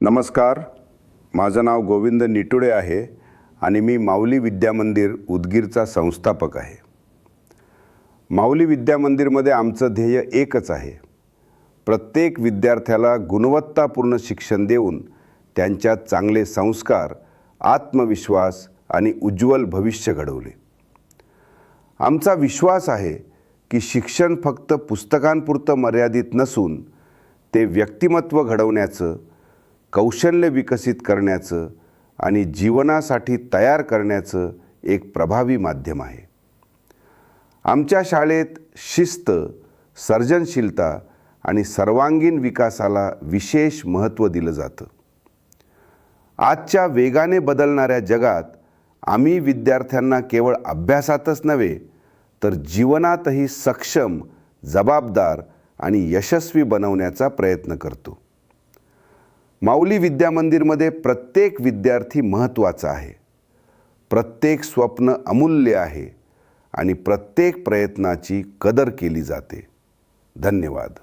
नमस्कार, माझं नाव गोविंद निटुडे आहे आणि मी माऊली विद्या मंदिर उदगीरचा संस्थापक आहे। माऊली विद्या मंदिरमध्ये आमचं ध्येय एकच आहे, प्रत्येक विद्यार्थ्याला गुणवत्तापूर्ण शिक्षण देऊन त्यांच्यात चांगले संस्कार, आत्मविश्वास आणि उज्ज्वल भविष्य घडवले। आमचा विश्वास आहे की शिक्षण फक्त पुस्तकांपुरतं मर्यादित नसून ते व्यक्तिमत्व घडवण्याचं, कौशल्य विकसित करण्याचं आणि जीवनासाठी तयार करण्याचं एक प्रभावी माध्यम आहे। आमच्या शाळेत शिस्त, सर्जनशीलता आणि सर्वांगीण विकासाला विशेष महत्त्व दिलं जातं। आजच्या वेगाने बदलणाऱ्या जगात आम्ही विद्यार्थ्यांना केवळ अभ्यासातच नव्हे तर जीवनातही सक्षम, जबाबदार आणि यशस्वी बनवण्याचा प्रयत्न करतो। माऊली विद्या मंदिरमध्ये प्रत्येक विद्यार्थी महत्त्वाचा आहे, प्रत्येक स्वप्न अमूल्य आहे आणि प्रत्येक प्रयत्नाची कदर केली जाते। धन्यवाद।